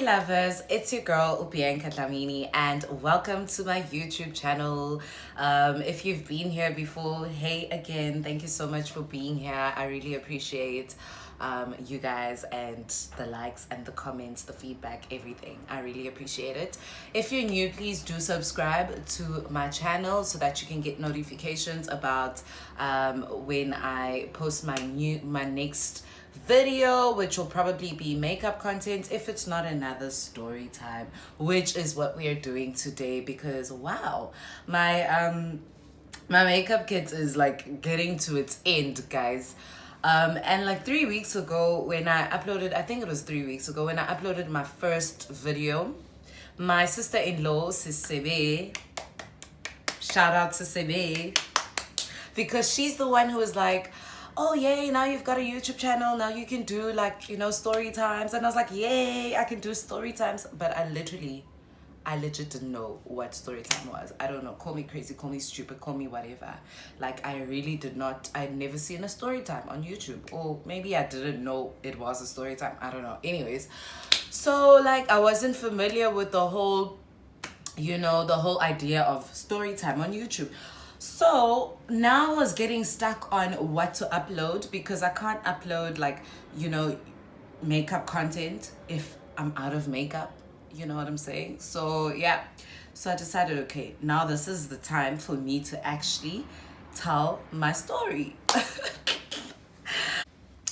lovers, it's your girl Upianka Dlamini and welcome to my YouTube channel. If you've been here before, hey again, thank you so much for being here. I really appreciate you guys and the likes and the comments, the feedback, everything. I really appreciate it. If you're new, please do subscribe to my channel so that you can get notifications about when I post my next video, which will probably be makeup content if it's not another story time, which is what we are doing today. Because wow, my makeup kit is like getting to its end, guys. And like 3 weeks ago when I uploaded, I think it was 3 weeks ago when I uploaded my first video, my sister-in-law Sisebe, shout out to Sisebe, because she's the one who was like, oh yay, now you've got a YouTube channel, now you can do like, you know, story times. And I was like, yay, I can do story times. But I legit didn't know what story time was. I don't know, call me crazy, call me stupid, call me whatever. Like I really did not, I'd never seen a story time on YouTube, or maybe I didn't know it was a story time, I don't know. Anyways, so like I wasn't familiar with the whole, you know, the whole idea of story time on YouTube. So now I was getting stuck on what to upload, because I can't upload like, you know, makeup content if I'm out of makeup, you know what I'm saying? So yeah, so I decided, okay, now this is the time for me to actually tell my story.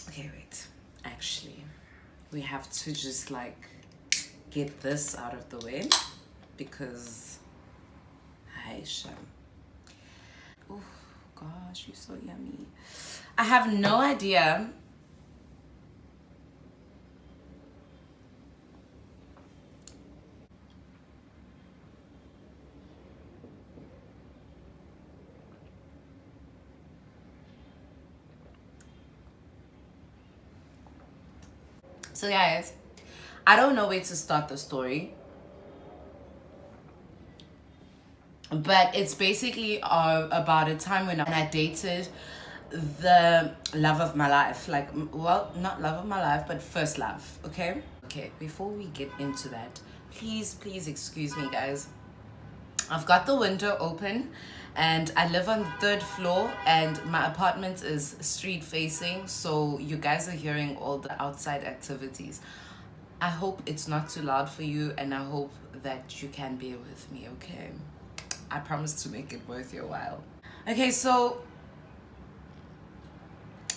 Okay, wait, actually we have to just like get this out of the way, because hi Sham. Oh gosh, you're so yummy. I have no idea so guys, I don't know where to start the story, but it's basically about a time when I dated the love of my life. Like, well, not love of my life, but first love. Okay, before we get into that, please excuse me, guys. I've got the window open and I live on the 3rd floor and my apartment is street facing, so you guys are hearing all the outside activities. I hope it's not too loud for you, and I hope that you can bear with me, okay? I promise to make it worth your while. Okay, so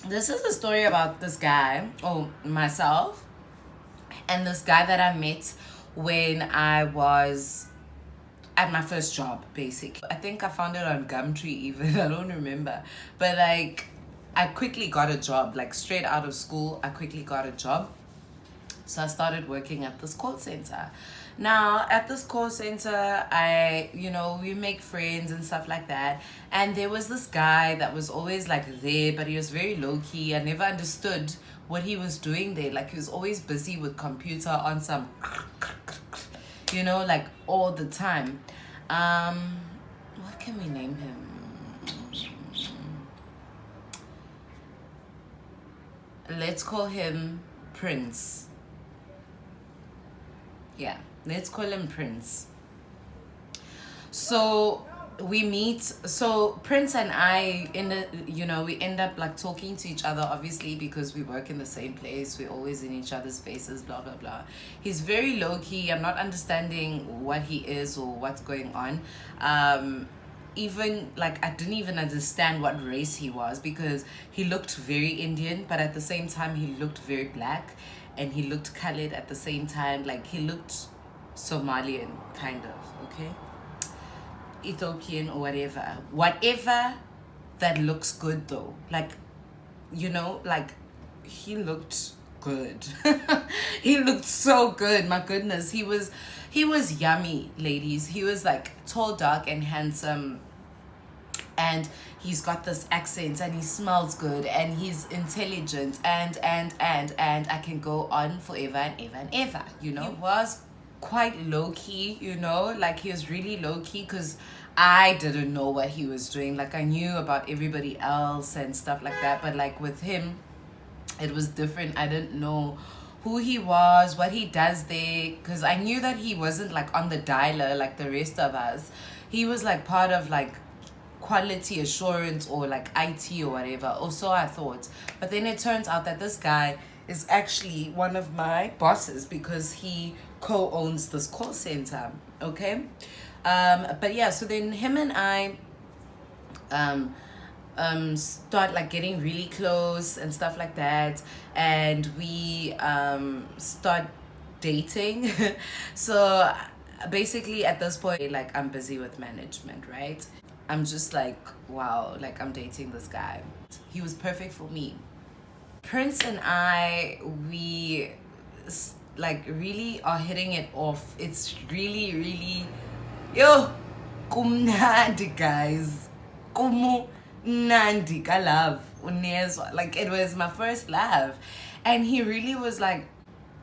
this is a story about this guy, myself, and this guy that I met when I was at my first job, basically. I think I found it on Gumtree even, I don't remember. But like, I quickly got a job, like straight out of school, I quickly got a job. So I started working at this call center. Now, at this call center, we make friends and stuff like that. And there was this guy that was always like there, but he was very low-key. I never understood what he was doing there. Like he was always busy with computer on some, you know, like all the time. What can we name him? Let's call him Prince. Yeah, let's call him Prince. So we meet, so Prince and I we end up like talking to each other, obviously, because we work in the same place, we're always in each other's faces, blah blah blah. He's very low-key, I'm not understanding what he is or what's going on. Even like I didn't even understand what race he was, because he looked very Indian, but at the same time he looked very black, and he looked colored at the same time. Like he looked Somalian, kind of, okay? Ethiopian or whatever that looks good though. Like, you know, like he looked good. He looked so good, my goodness. He was yummy, ladies. He was like tall, dark, and handsome, and he's got this accent, and he smells good, and he's intelligent, and I can go on forever and ever and ever, you know. He was quite low-key, you know, like he was really low-key, because I didn't know what he was doing. Like I knew about everybody else and stuff like that, but like with him it was different. I didn't know who he was, what he does there, because I knew that he wasn't like on the dialer like the rest of us. He was like part of like quality assurance or like IT or whatever, or so I thought. But then it turns out that this guy is actually one of my bosses because he co-owns this call center. Okay. But yeah, so then him and I start like getting really close and stuff like that, and we start dating. So basically at this point, like, I'm busy with management, right? I'm just like, wow, like, I'm dating this guy. He was perfect for me. Prince and I, we like really are hitting it off. It's really, really, yo, kumnandi, guys. Kumnandi, I love. Like, it was my first love. And he really was like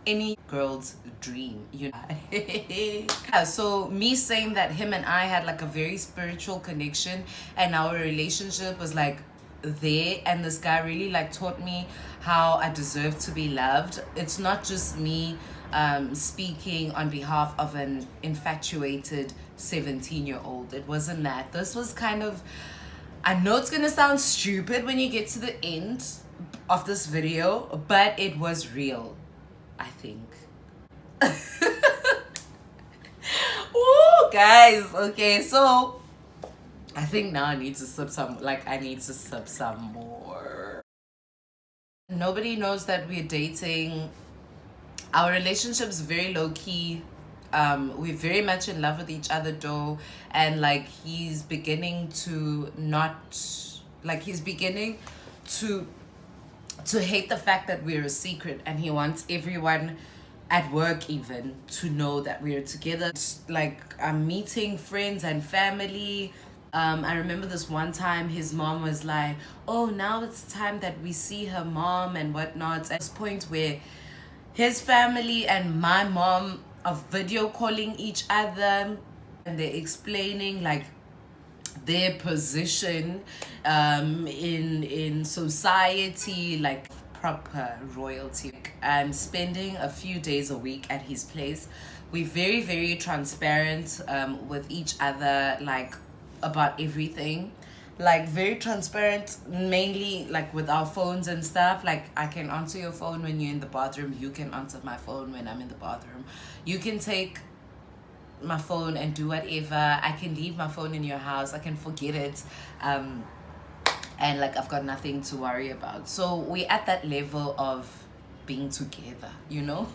any girl's dream, you know. Yeah, so me saying that him and I had like a very spiritual connection and our relationship was like there, and this guy really like taught me how I deserve to be loved. It's not just me speaking on behalf of an infatuated 17-year-old. It wasn't that. This was kind of, I know it's gonna sound stupid when you get to the end of this video, but it was real, I think. Ooh, guys. Okay, so I think now I need to sip some, like, I need to sip some more. Nobody knows that we're dating. Our relationship's very low-key. We're very much in love with each other though, and like he's beginning to not, like, he's beginning to hate the fact that we're a secret, and he wants everyone at work even to know that we're together. Like, I'm meeting friends and family. I remember this one time his mom was like, oh, now it's time that we see her mom and whatnot. At this point where his family and my mom are video calling each other, and they're explaining like their position in society, like proper royalty. I'm spending a few days a week at his place. We're very, very transparent with each other, like about everything. Like, very transparent, mainly like with our phones and stuff. Like, I can answer your phone when you're in the bathroom, you can answer my phone when I'm in the bathroom. You can take my phone and do whatever. I can leave my phone in your house, I can forget it, and like, I've got nothing to worry about. So we're at that level of being together, you know.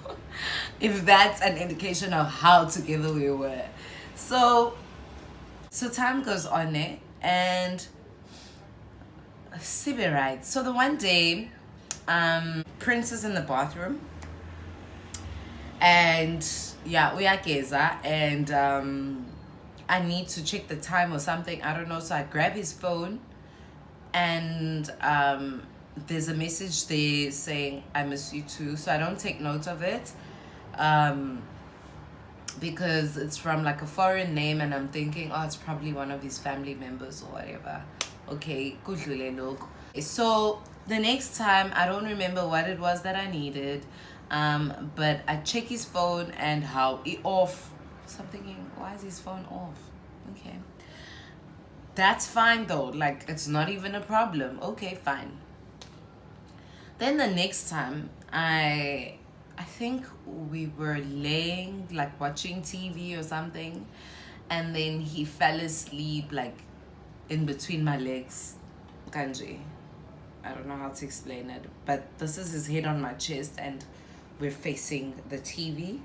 If that's an indication of how together we were. So time goes on, and Sibe, right? So the one day, Prince is in the bathroom, and yeah, we are Geza, and I need to check the time or something, I don't know. So I grab his phone, and there's a message there saying, I miss you too. So I don't take note of it, because it's from like a foreign name, and I'm thinking, oh, it's probably one of his family members or whatever. Okay, kudlule look. So the next time, I don't remember what it was that I needed, but I check his phone, and how it off. So I'm thinking, why is his phone off? Okay, that's fine though, like, it's not even a problem. Okay, fine. Then the next time, I think we were laying, like, watching TV or something, and then he fell asleep like in between my legs, kanji. I don't know how to explain it, but this is his head on my chest, and we're facing the TV.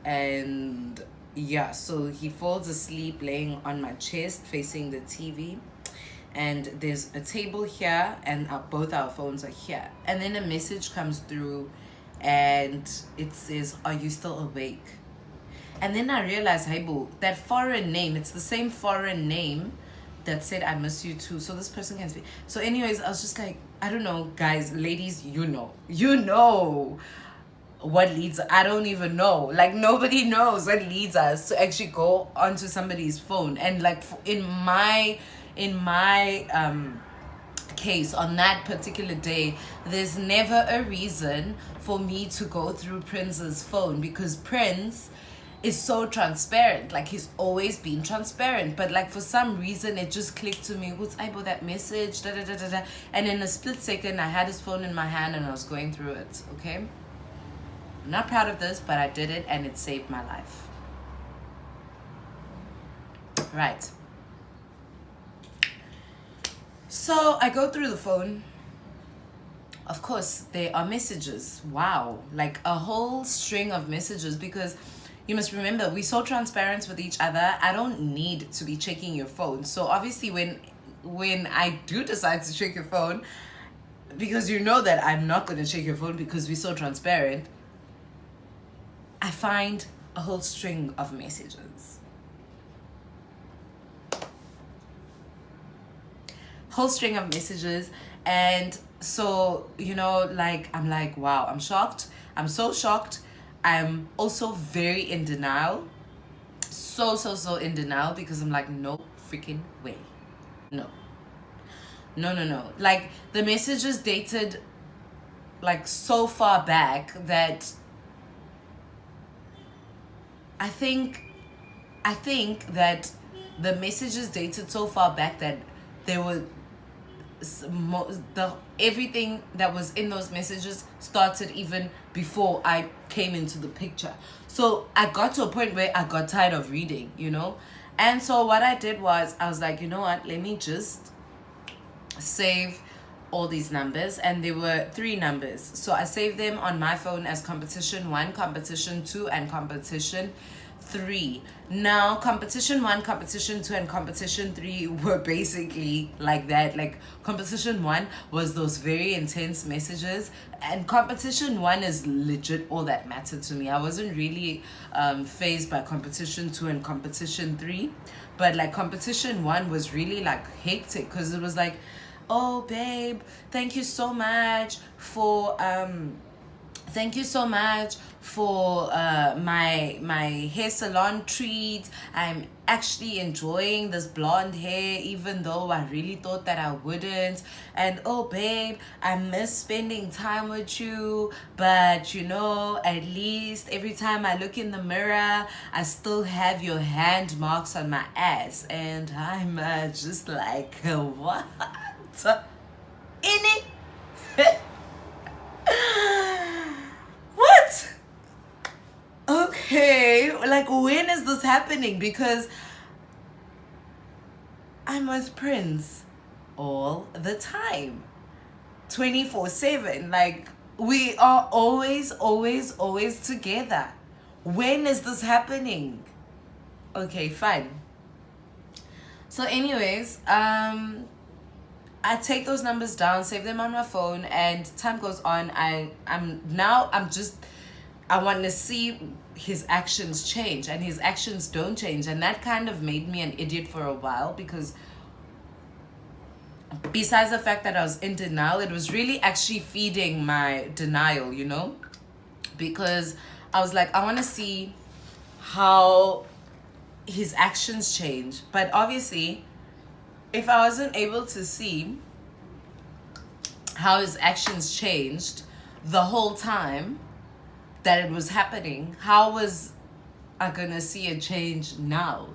And yeah, so he falls asleep laying on my chest facing the TV, and there's a table here, and both our phones are here. And then a message comes through, and it says, are you still awake? And then I realized, hey boo, that foreign name, it's the same foreign name that said, I miss you too. So this person can speak. So anyways, I was just like, I don't know, guys, ladies, you know what leads, I don't even know, like, nobody knows what leads us to actually go onto somebody's phone. And like, in my case, on that particular day, there's never a reason for me to go through Prince's phone, because Prince is so transparent. Like, he's always been transparent, but like for some reason it just clicked to me, what's I that message, da, da, da, da, da. And in a split second I had his phone in my hand and I was going through it. Okay, I'm not proud of this, but I did it and it saved my life. Right, so I go through the phone. Of course, there are messages. Wow, like a whole string of messages, because you must remember, we're so transparent with each other. I don't need to be checking your phone. So obviously when I do decide to check your phone, because you know that I'm not going to check your phone because we're so transparent, I find a whole string of messages. Whole string of messages. And so, you know, like, I'm like, wow, I'm shocked. I'm so shocked. I'm also very in denial. So in denial, because I'm like, no freaking way. No. Like, the messages dated like so far back that I think that the messages dated so far back that they were everything that was in those messages started even before I came into the picture. So I got to a point where I got tired of reading, you know. And so what I did was, I was like, you know what, let me just save all these numbers. And there were 3 numbers, so I saved them on my phone as competition 1, competition 2, and competition 3. Now competition 1, competition 2, and competition 3 were basically like that. Like, competition 1 was those very intense messages, and competition 1 is legit all that mattered to me. I wasn't really phased by competition 2 and competition 3, but like competition 1 was really like hectic, because it was like, oh babe, thank you so much for my hair salon treat. I'm actually enjoying this blonde hair, even though I really thought that I wouldn't. And oh babe, I miss spending time with you, but you know, at least every time I look in the mirror, I still have your hand marks on my ass. And I'm just like, what? In it? What? Okay, like, when is this happening? Because I'm with Prince all the time, 24/7. Like, we are always together. When is this happening? Okay, fine. So anyways, I take those numbers down, save them on my phone, and time goes on. I want to see his actions change, and his actions don't change. And that kind of made me an idiot for a while, because besides the fact that I was in denial, it was really actually feeding my denial, you know? Because I was like, I want to see how his actions change. But obviously, if I wasn't able to see how his actions changed the whole time that it was happening, how was I gonna see a change now?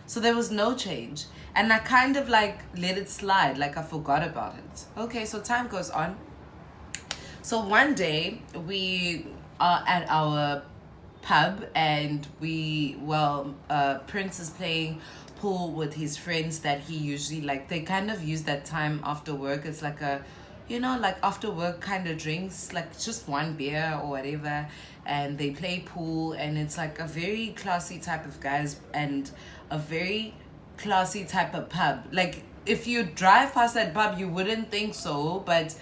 So there was no change. And I kind of like let it slide, like I forgot about it. Okay, so time goes on. So one day we are at our pub, and Prince is playing pool with his friends that he usually, like, they kind of use that time after work. It's like a, you know, like after work kind of drinks, like just one beer or whatever, and they play pool. And it's like a very classy type of guys and a very classy type of pub. Like, if you drive past that pub, you wouldn't think so, but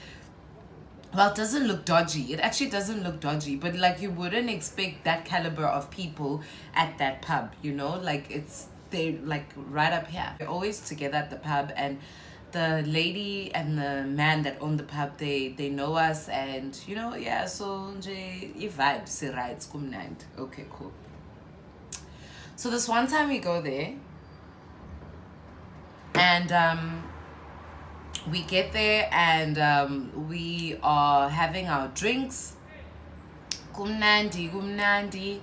well, it doesn't look dodgy. It actually doesn't look dodgy, but like, you wouldn't expect that caliber of people at that pub, you know? Like, they're like right up here. They're always together at the pub, and the lady and the man that own the pub, they know us, and you know, yeah, so vibes right, kumnand. Okay, cool. So this one time we go there, and we get there and we are having our drinks. Kumnandi, kumnandi.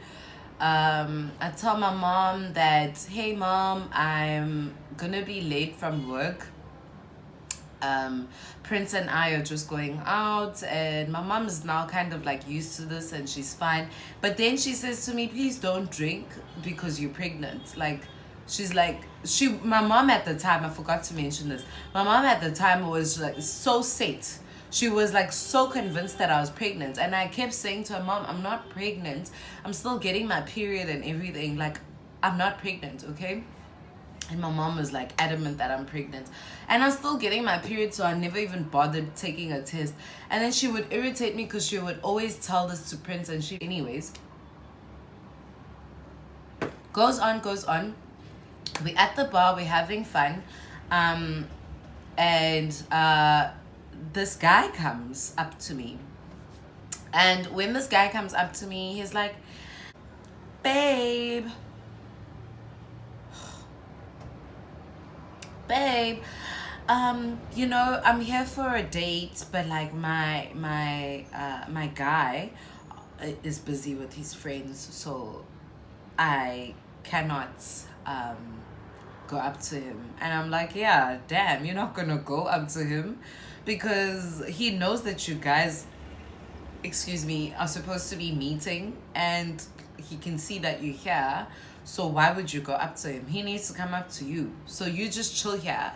I tell my mom that, hey mom, I'm gonna be late from work. Prince and I are just going out, and my mom is now kind of like used to this and she's fine. But then she says to me, please don't drink because you're pregnant. Like, she's like, my mom at the time, I forgot to mention this, my mom at the time was like so set. She was like so convinced that I was pregnant, and I kept saying to her, mom, I'm not pregnant, I'm still getting my period and everything, like I'm not pregnant, okay? And my mom was like adamant that I'm pregnant, and I'm still getting my period, so I never even bothered taking a test. And then she would irritate me because she would always tell this to Prince, and she anyways goes on. We're at the bar, we're having fun, and this guy comes up to me. And when this guy comes up to me, he's like, babe, babe, you know, I'm here for a date, but like my guy is busy with his friends, so I cannot go up to him. And I'm like, yeah, damn, you're not gonna go up to him because he knows that you guys, excuse me, are supposed to be meeting, and he can see that you're here. So why would you go up to him? He needs to come up to you. So you just chill here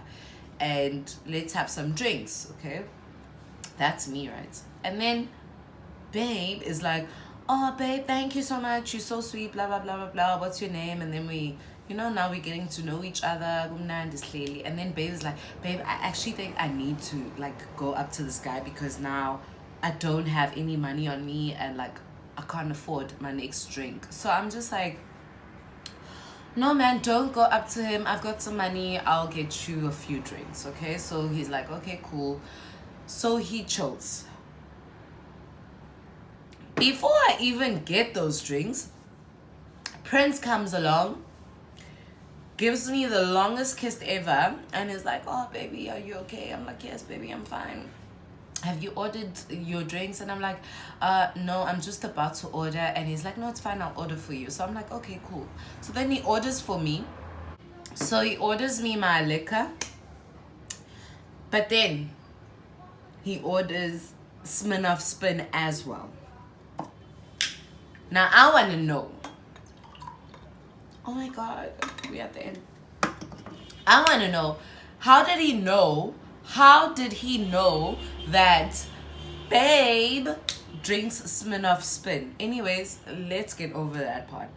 and let's have some drinks, okay? That's me, right? And then babe is like, oh babe, thank you so much, you're so sweet, blah blah blah blah blah, what's your name? And then we, you know, now we're getting to know each other. And then babe is like, babe, I actually think I need to like go up to this guy because now I don't have any money on me, and like I can't afford my next drink. So I'm just like, no man, don't go up to him, I've got some money, I'll get you a few drinks, okay? So he's like, okay, cool. So he chills. Before I even get those drinks, Prince comes along, gives me the longest kiss ever, and is like, oh baby, are you okay? I'm like, yes baby, I'm fine. Have you ordered your drinks? And I'm like, no, I'm just about to order. And he's like, no, it's fine, I'll order for you. So I'm like, okay, cool. So then he orders for me. So he orders me my liquor, but then he orders Smirnoff Spin as well. Now I want to know, oh my god, we at the end. I want to know, how did he know that babe drinks Smirnoff Spin? Anyways, let's get over that part,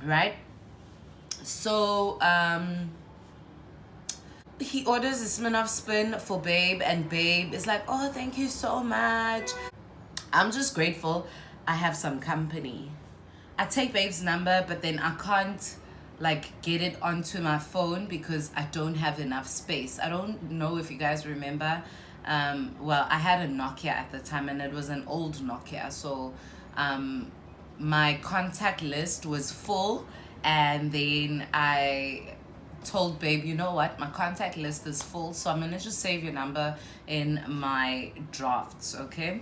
right? So he orders a Smirnoff Spin for babe, and babe is like, oh thank you so much, I'm just grateful I have some company. I take babe's number, but then I can't like get it onto my phone because I don't have enough space. I don't know if you guys remember, well, I had a Nokia at the time, and it was an old Nokia, so my contact list was full. And then I told babe, you know what, my contact list is full, so I'm gonna just save your number in my drafts, okay?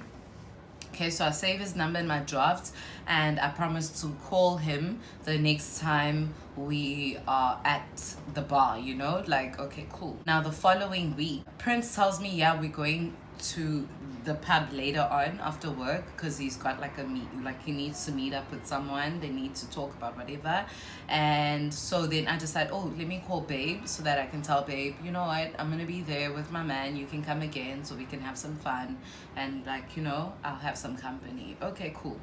Okay, so I save his number in my drafts, and I promise to call him the next time we are at the bar, you know, like, okay, cool. Now the following week, Prince tells me, yeah, we're going to the pub later on after work because he's got like a meet, like he needs to meet up with someone, they need to talk about whatever. And so then I decide, oh, let me call babe so that I can tell babe, you know what, I'm gonna be there with my man, you can come again so we can have some fun, and like, you know, I'll have some company. Okay, cool.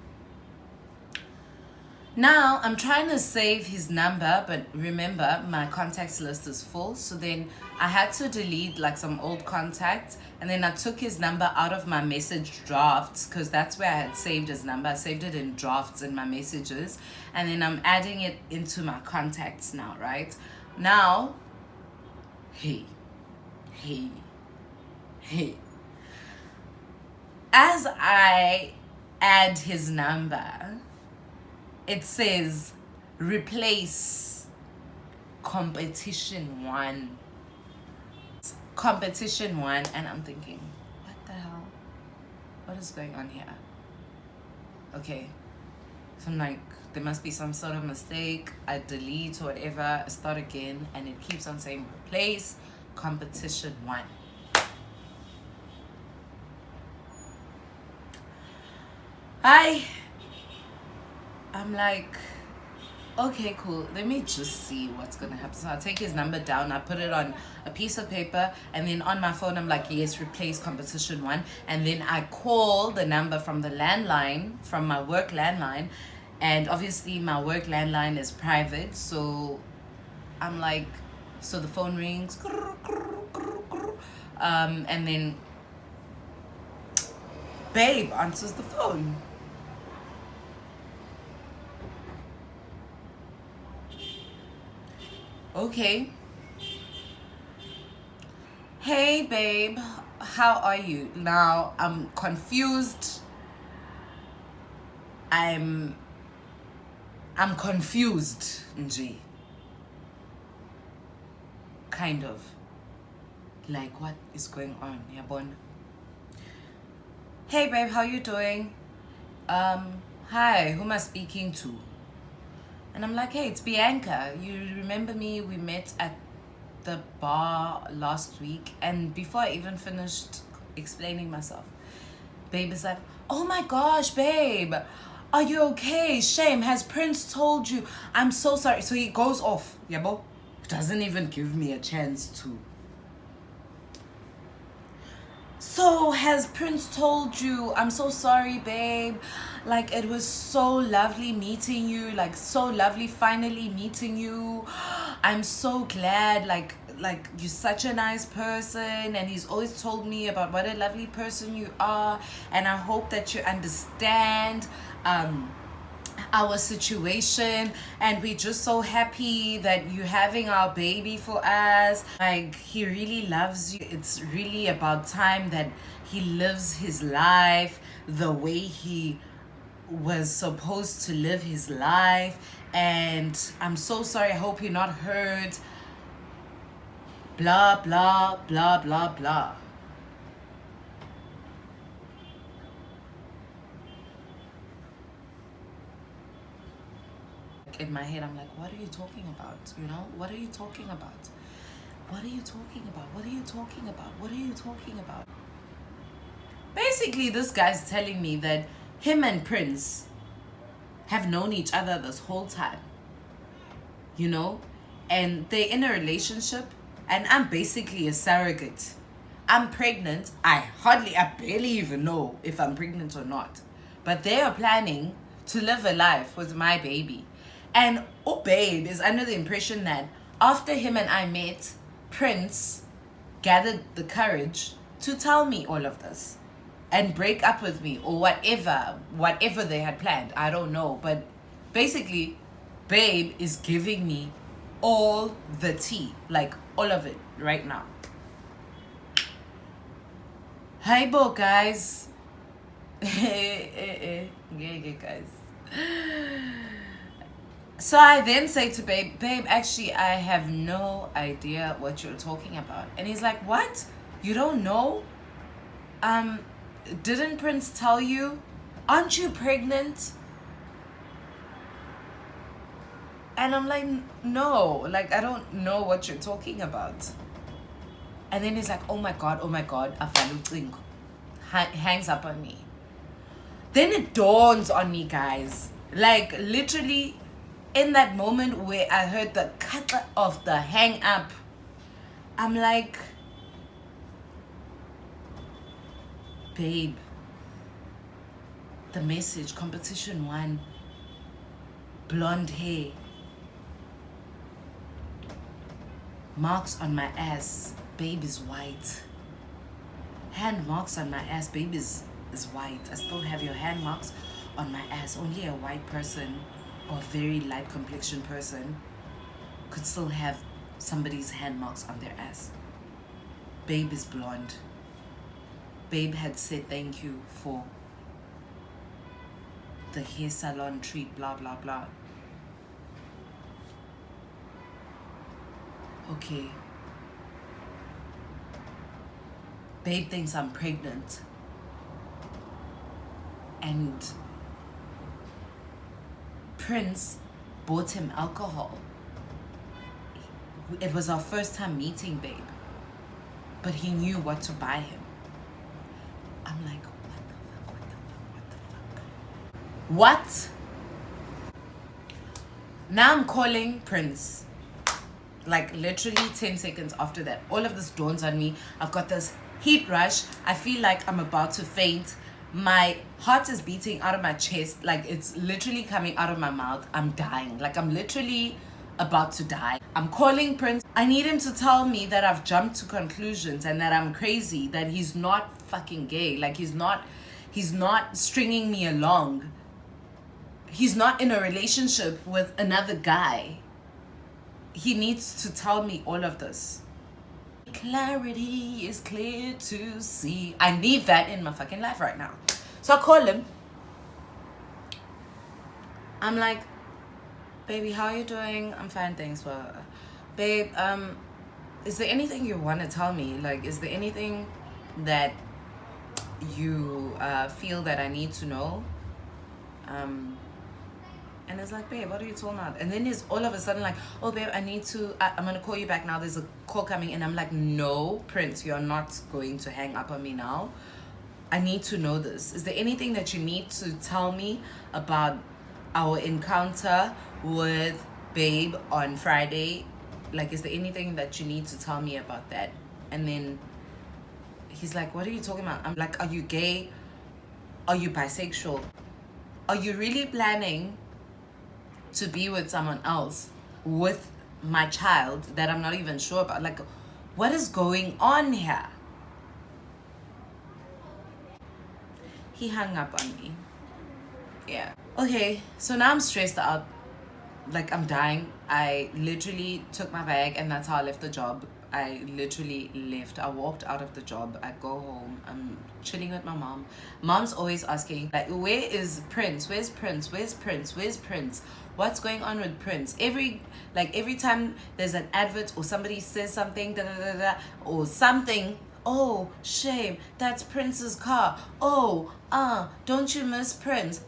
Now I'm trying to save his number, but remember my contacts list is full, so then I had to delete like some old contacts, and then I took his number out of my message drafts because that's where I had saved his number. I saved it in drafts in my messages, and then I'm adding it into my contacts now, right? Now, hey, as I add his number, it says replace competition 1. competition 1, and I'm thinking, what the hell? What is going on here? Okay. So I'm like, there must be some sort of mistake. I delete or whatever, start again, and it keeps on saying replace competition 1. I'm like, okay, cool. Let me just see what's gonna happen. So I'll take his number down, I put it on a piece of paper, and then on my phone I'm like, yes, replace competition 1. And then I call the number from the landline, from my work landline, and obviously my work landline is private, so I'm like, so the phone rings, and then babe answers the phone. Okay. Hey babe, how are you? Now I'm confused. I'm confused, nje. Kind of. Like, what is going on? Yabon. Hey babe, how you doing? Hi, who am I speaking to? And I'm like, hey, it's Bianca. You remember me? We met at the bar last week, and before I even finished explaining myself, babe is like, oh my gosh, babe, are you okay? Shame, has Prince told you? I'm so sorry. So he goes off, yabo, doesn't even give me a chance to. So has Prince told you? I'm so sorry, babe, like it was so lovely meeting you, like so lovely finally meeting you. I'm so glad, like you're such a nice person, and he's always told me about what a lovely person you are, and I hope that you understand our situation, and we're just so happy that you're having our baby for us. Like, he really loves you. It's really about time that he lives his life the way he was supposed to live his life, and I'm so sorry, I hope you're not hurt, blah blah blah blah blah. In my head I'm like, what are you talking about? You know, what are you talking about? What are you talking about? What are you talking about? What are you talking about? Basically, this guy's telling me that him and Prince have known each other this whole time, you know, and they're in a relationship, and I'm basically a surrogate. I'm pregnant. I barely even know if I'm pregnant or not, but they are planning to live a life with my baby. And oh babe is under the impression that after him and I met, Prince gathered the courage to tell me all of this and break up with me, or whatever they had planned. I don't know, but basically babe is giving me all the tea, like all of it right now. Hi bo guys. Yeah, guys. So I then say to babe, actually I have no idea what you're talking about. And he's like, what? You don't know? Didn't Prince tell you? Aren't you pregnant? And I'm like, no, like I don't know what you're talking about. And then he's like, oh my god, hangs up on me. Then it dawns on me, guys, like literally in that moment where I heard the cut of the hang up, I'm like, babe, the message, competition 1, blonde hair, marks on my ass, babe is white. Hand marks on my ass, babe is white. I still have your hand marks on my ass. Only a white person or a very light complexion person could still have somebody's hand marks on their ass. Babe is blonde. Babe had said thank you for the hair salon treat, blah blah blah. Okay. babe thinks I'm pregnant. And Prince bought him alcohol. It was our first time meeting, babe. But he knew what to buy him. I'm like, what? Now I'm calling Prince. Like literally 10 seconds after that, all of this dawns on me. I've got this heat rush. I feel like I'm about to faint. My heart is beating out of my chest. Like it's literally coming out of my mouth. I'm dying. Like I'm literally about to die. I'm calling Prince. I need him to tell me that I've jumped to conclusions and that I'm crazy, that he's not fucking gay. Like he's not stringing me along. He's not in a relationship with another guy. He needs to tell me all of this. Clarity is clear to see. I need that in my fucking life right now. So I call him. I'm like, baby, how are you doing? I'm fine, thanks. Well, babe, is there anything you want to tell me? Like, is there anything that you feel that I need to know? And it's like, babe, what are you talking about? And then he's all of a sudden like, oh, babe, I'm going to call you back now. There's a call coming. And I'm like, no, Prince, you're not going to hang up on me now. I need to know this. Is there anything that you need to tell me about our encounter with babe on Friday? Like, is there anything that you need to tell me about that? And then he's like, what are you talking about? I'm like, are you gay? Are you bisexual? Are you really planning to be with someone else with my child that I'm not even sure about? Like, what is going on here? He hung up on me. Yeah. Okay, so now I'm stressed out. Like, I'm dying. I literally took my bag and that's how I left the job. I literally left. I walked out of the job. I go home. I'm chilling with my mom. Mom's always asking, like, where is Prince? Where's Prince? Where's Prince? Where's Prince? What's going on with Prince? Every time there's an advert or somebody says something, or something, oh, shame, that's Prince's car. Oh, don't you miss Prince?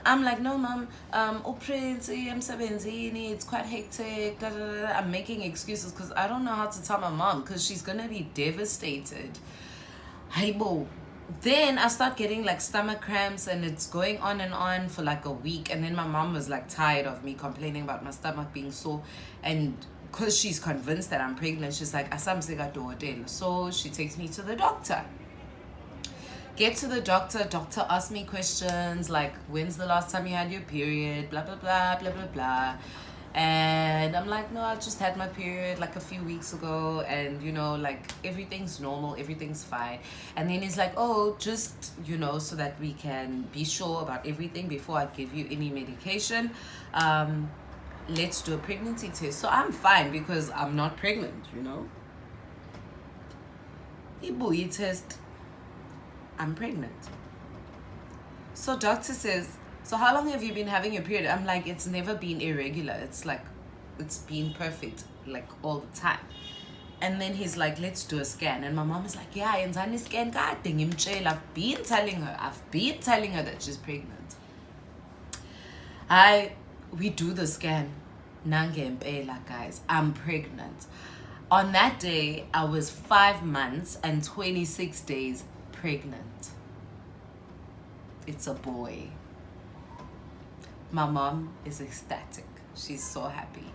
I'm like, no, mom, oh, Prince, I'm 17, it's quite hectic, I'm making excuses because I don't know how to tell my mom because she's gonna be devastated. Hey, boo. Then I start getting like stomach cramps and it's going on for like a week. And then my mom was like tired of me complaining about my stomach being sore, and because she's convinced that I'm pregnant, she's like, so she takes me to the doctor. Get to the doctor asks me questions like, when's the last time you had your period, blah blah blah blah blah blah. And I'm like, no, I just had my period like a few weeks ago, and you know, like everything's normal, everything's fine. And then he's like, oh, just, you know, so that we can be sure about everything before I give you any medication, let's do a pregnancy test. So I'm fine because I'm not pregnant, you know. Ibuyi test, I'm pregnant. So doctor says, so how long have you been having your period? I'm like, it's never been irregular. It's like, it's been perfect, like all the time. And then he's like, let's do a scan. And my mom is like, yeah, yenzani scan. God dang him, chill. I've been telling her that she's pregnant. We do the scan. Nange mpela, guys. I'm pregnant. On that day, I was 5 months and 26 days pregnant. It's a boy. My mom is ecstatic. She's so happy.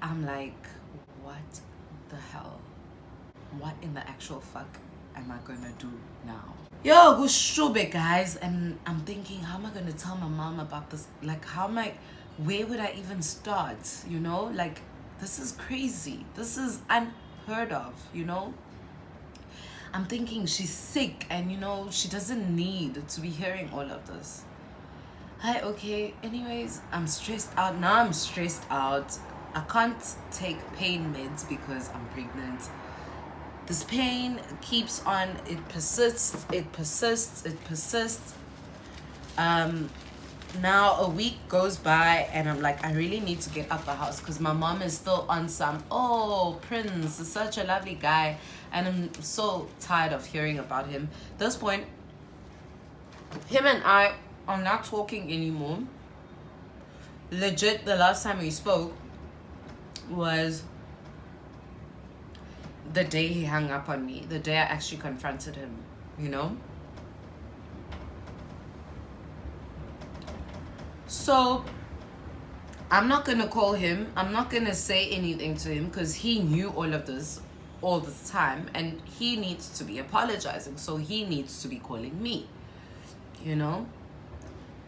I'm like, what the hell? What in the actual fuck am I gonna do now? Yo, go shube, guys. And I'm thinking, how am I gonna tell my mom about this? Like, where would I even start? You know, like, this is crazy. This is unheard of, you know? I'm thinking she's sick and, you know, she doesn't need to be hearing all of this. Okay, anyways, I'm stressed out. Now I'm stressed out. I can't take pain meds because I'm pregnant. This pain keeps on, it persists. Now a week goes by and I'm like, I really need to get out the house because my mom is still on some, oh, Prince is such a lovely guy, and I'm so tired of hearing about him. At this point, him and I are not talking anymore. Legit, the last time we spoke was the day he hung up on me, the day I actually confronted him, you know? So I'm not gonna call him, I'm not gonna say anything to him because he knew all of this all the time, and he needs to be apologizing, so he needs to be calling me, you know?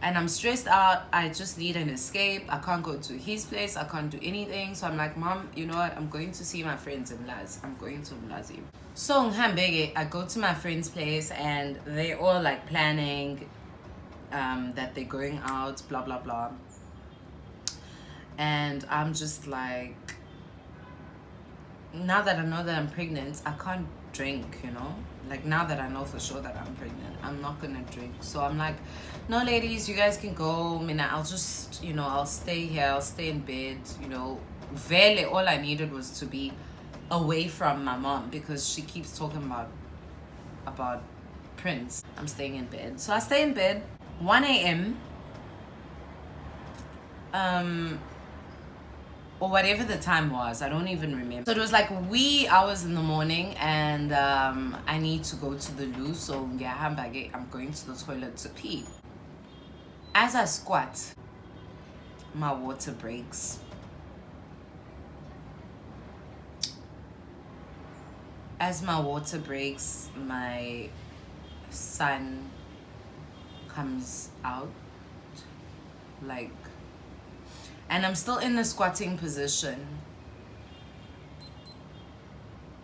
And I'm stressed out. I just need an escape. I can't go to his place. I can't do anything. So I'm like, Mom, you know what? I'm going to see my friends in Laz. I'm going to Mlazi. So in Hambege, I go to my friend's place and they're all like planning that they're going out, blah, blah, blah. And I'm just like, now that I know that I'm pregnant, I can't drink, you know? Like, now that I know for sure that I'm pregnant, I'm not gonna drink. So I'm like, no, ladies, you guys can go. I mean, I'll just, you know, I'll stay here. I'll stay in bed, you know. Really, all I needed was to be away from my mom because she keeps talking about Prince. I'm staying in bed. So I stay in bed. 1 a.m. Or whatever the time was, I don't even remember. So it was like wee hours in the morning, and I need to go to the loo. So yeah, I'm going to the toilet to pee. As I squat, my water breaks. As my water breaks, my son comes out, like, and I'm still in the squatting position.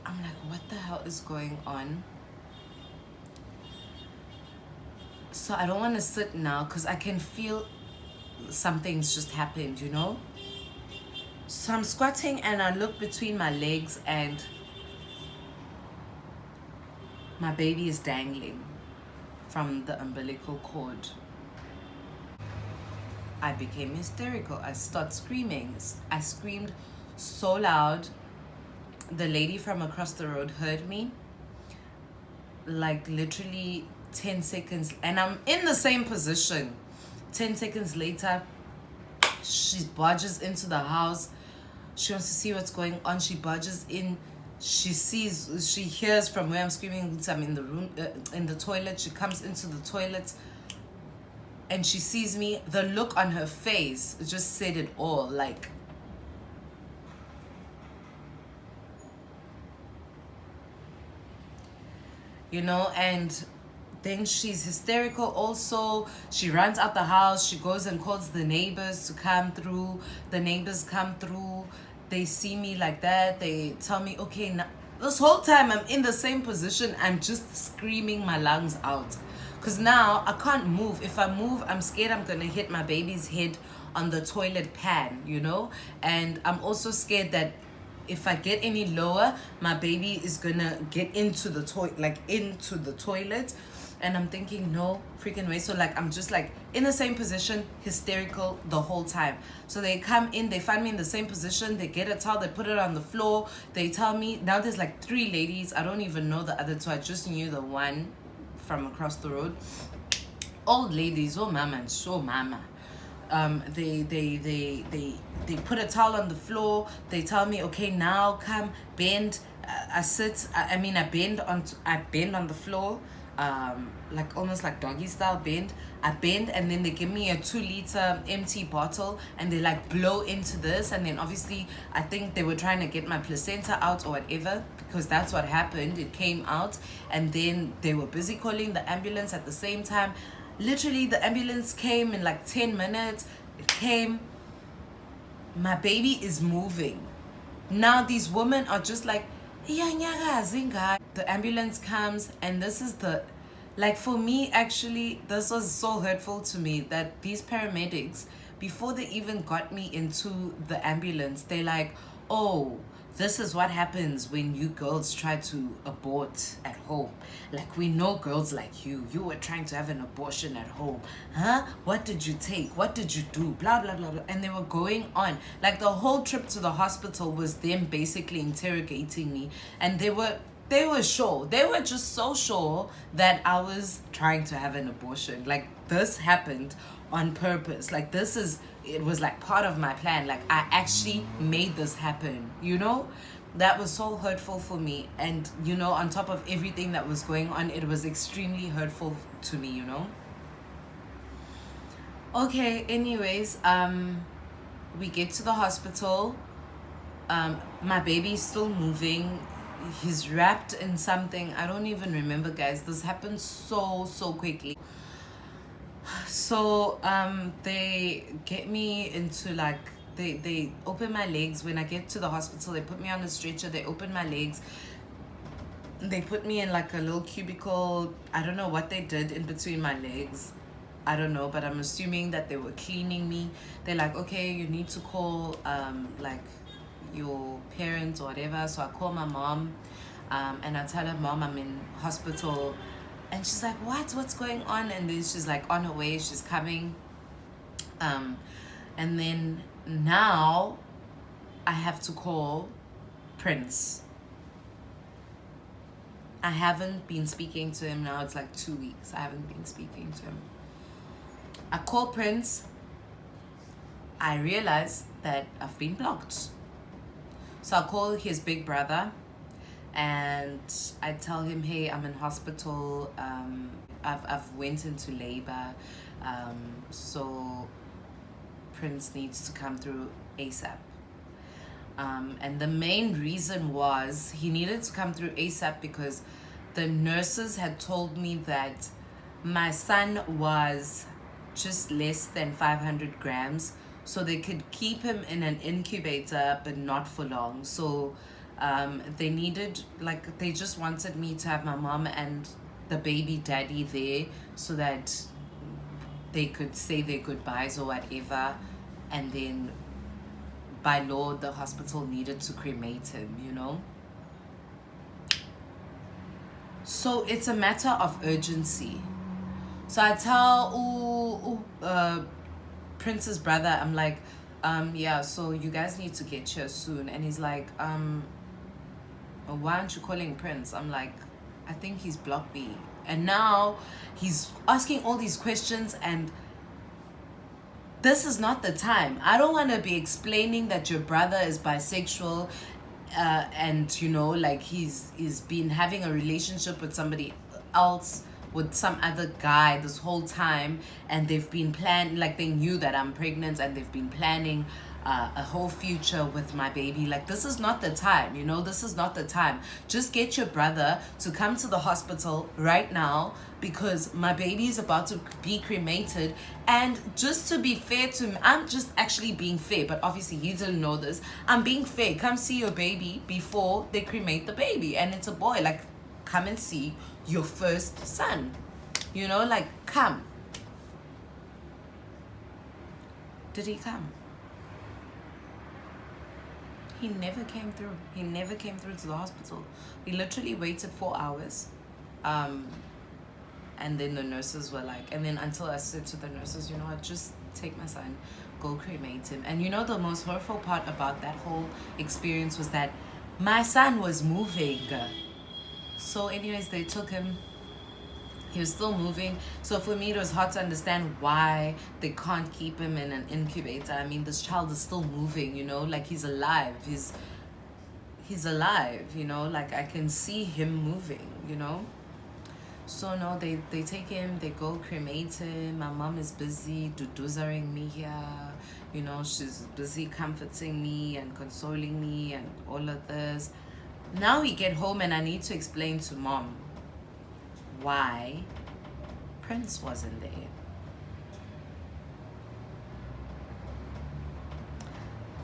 I'm like, what the hell is going on? So I don't want to sit now because I can feel something's just happened, you know? So I'm squatting and I look between my legs and my baby is dangling from the umbilical cord. I became hysterical. I start screaming. I screamed so loud. The lady from across the road heard me. Like literally 10 seconds, and I'm in the same position. 10 seconds later, she barges into the house. She wants to see what's going on. She barges in. She hears from where I'm screaming. I'm in the room, in the toilet. She comes into the toilet and she sees me. The look on her face just said it all. Like, you know, and then she's hysterical also. She runs out the house. She goes and calls the neighbors to come through. The neighbors come through. They see me like that. They tell me, okay, now, this whole time I'm in the same position. I'm just screaming my lungs out. Because now I can't move. If I move, I'm scared I'm going to hit my baby's head on the toilet pan, you know? And I'm also scared that if I get any lower, my baby is gonna get into the toilet, and I'm thinking, no freaking way. So like, I'm just like in the same position, hysterical the whole time. So they come in, they find me in the same position, they get a towel, they put it on the floor, they tell me, now there's like 3 ladies, I don't even know the other 2, I just knew the one from across the road. Old ladies, oh mama and so mama. They put a towel on the floor. They tell me, okay, now come bend. I bend on the floor, like almost like doggy style bend. I bend, and then they give me a 2-liter empty bottle, and they like blow into this, and then obviously I think they were trying to get my placenta out or whatever, because that's what happened. It came out, and then they were busy calling the ambulance at the same time. Literally, the ambulance came in like 10 minutes. It came. My baby is moving. Now these women are just like, the ambulance comes, and this is the, like, for me, actually, this was so hurtful to me that these paramedics, before they even got me into the ambulance, they like, oh, this is what happens when you girls try to abort at home. Like, we know girls like you were trying to have an abortion at home. Huh? What did you take? What did you do? Blah, blah, blah, blah. And they were going on. Like, the whole trip to the hospital was them basically interrogating me. And they were sure. They were just so sure that I was trying to have an abortion. Like, this happened on purpose. Like, it was like part of my plan. Like, I actually made this happen, you know? That was so hurtful for me. And, you know, on top of everything that was going on, it was extremely hurtful to me, you know? Okay, anyways, we get to the hospital. My baby's still moving. He's wrapped in something. I don't even remember, guys. This happened so quickly. So they get me into, like, they open my legs. When I get to the hospital, they put me on a stretcher. They open my legs. They put me in like a little cubicle. I don't know what they did in between my legs. I don't know, but I'm assuming that they were cleaning me. They're like, okay, you need to call like your parents or whatever. So I call my mom, and I tell her, Mom, I'm in hospital. And she's like, what's going on? And then she's like on her way, she's coming. And then now I have to call Prince. I haven't been speaking to him now. It's like 2 weeks. I haven't been speaking to him. I call Prince. I realize that I've been blocked. So I call his big brother and I tell him, hey, I'm in hospital. I've went into labor. So Prince needs to come through ASAP. And the main reason was he needed to come through ASAP because the nurses had told me that my son was just less than 500 grams, so they could keep him in an incubator but not for long. So they needed, like, they just wanted me to have my mom and the baby daddy there so that they could say their goodbyes or whatever, and then by law the hospital needed to cremate him, you know. So it's a matter of urgency. So I tell Prince's brother, I'm like, yeah, so you guys need to get here soon. And he's like, why aren't you calling Prince? I'm like, I think he's blocked me. And now he's asking all these questions, and this is not the time. I don't want to be explaining that your brother is bisexual, and, you know, like he's been having a relationship with somebody else, with some other guy this whole time, and they've been like they knew that I'm pregnant, and they've been planning a whole future with my baby. Like, this is not the time, you know. This is not the time. Just get your brother to come to the hospital right now, because my baby is about to be cremated. And just to be fair to me, I'm just actually being fair, but obviously you didn't know this. I'm being fair. Come see your baby before they cremate the baby, and it's a boy. Like, come and see your first son, you know, like, come. Did he come? He never came through. He never came through to the hospital. We literally waited 4 hours. And then the nurses were like, and then until I said to the nurses, you know what, just take my son, go cremate him. And you know, the most hurtful part about that whole experience was that my son was moving. So anyways, they took him. He was still moving. So for me, it was hard to understand why they can't keep him in an incubator. I mean, this child is still moving, you know, like he's alive. He's alive, you know, like I can see him moving, you know. So no, they take him, they go cremate him. My mom is busy duduzering me here, you know, she's busy comforting me and consoling me and all of this. Now we get home and I need to explain to mom why Prince wasn't there.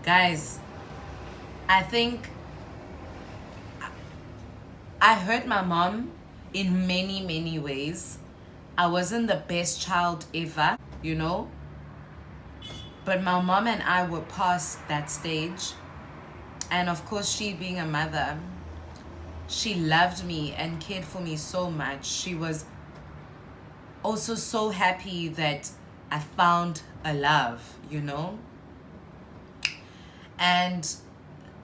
Guys, I think I hurt my mom in many ways. I wasn't the best child ever, you know, but my mom and I were past that stage. And of course, she being a mother, she loved me and cared for me so much. She was also so happy that I found a love, you know? And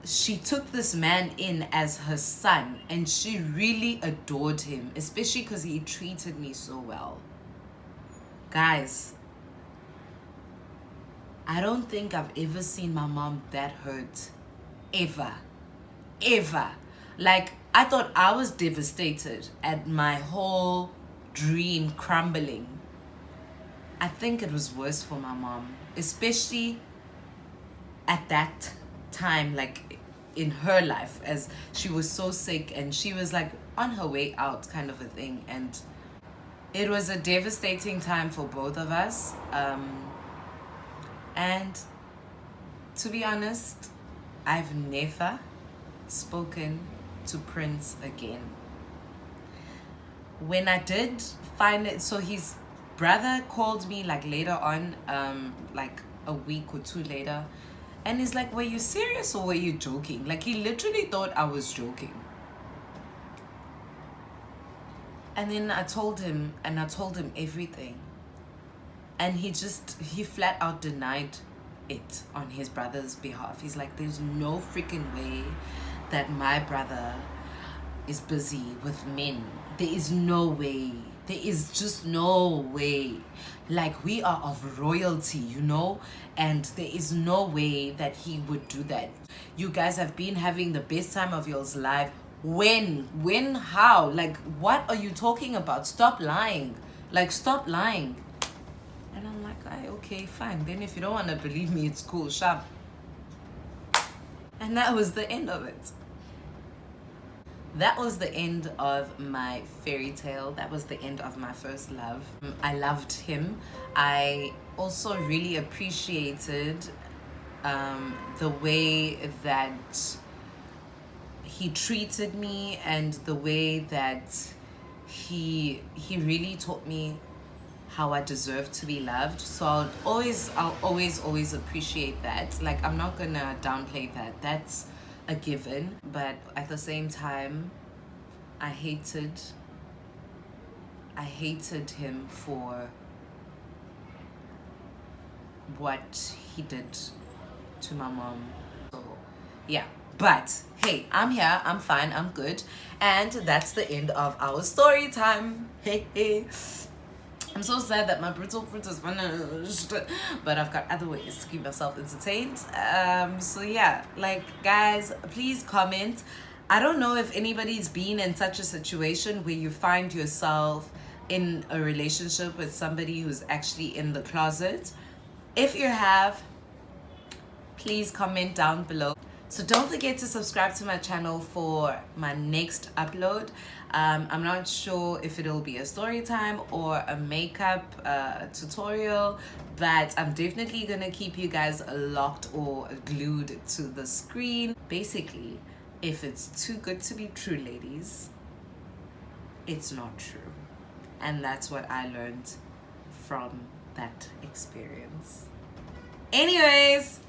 she took this man in as her son, and she really adored him, especially because he treated me so well. Guys, I don't think I've ever seen my mom that hurt. Ever. Ever. Like, I thought I was devastated at my whole dream crumbling. I think it was worse for my mom, especially at that time, like in her life, as she was so sick and she was like on her way out, kind of a thing. And it was a devastating time for both of us. And to be honest, I've never spoken to Prince again. When I did find it, so his brother called me like later on, like a week or two later, and he's like, were you serious or were you joking? Like, he literally thought I was joking. And then I told him everything, and he flat out denied it on his brother's behalf. He's like, there's no freaking way that my brother is busy with men. There is no way. There is just no way. Like, we are of royalty, you know, and there is no way that he would do that. You guys have been having the best time of your life. When, how? Like, what are you talking about? Stop lying. Like, stop lying. And I'm like, okay, fine. Then if you don't want to believe me, it's cool, sharp. And that was the end of it. That was the end of my fairy tale. That was the end of my first love. I loved him. I also really appreciated the way that he treated me, and the way that he really taught me how I deserve to be loved. So I'll always appreciate that. Like, I'm not gonna downplay that. That's a given. But at the same time, I hated him for what he did to my mom. So yeah, but hey, I'm here, I'm fine, I'm good. And that's the end of our story time. Hey. I'm so sad that my brittle fruit is finished, but I've got other ways to keep myself entertained. So yeah, like, guys, please comment. I don't know if anybody's been in such a situation where you find yourself in a relationship with somebody who's actually in the closet. If you have, please comment down below. So don't forget to subscribe to my channel for my next upload. I'm not sure if it'll be a story time or a makeup tutorial, but I'm definitely gonna keep you guys locked or glued to the screen. Basically, if it's too good to be true, ladies, it's not true. And that's what I learned from that experience. Anyways,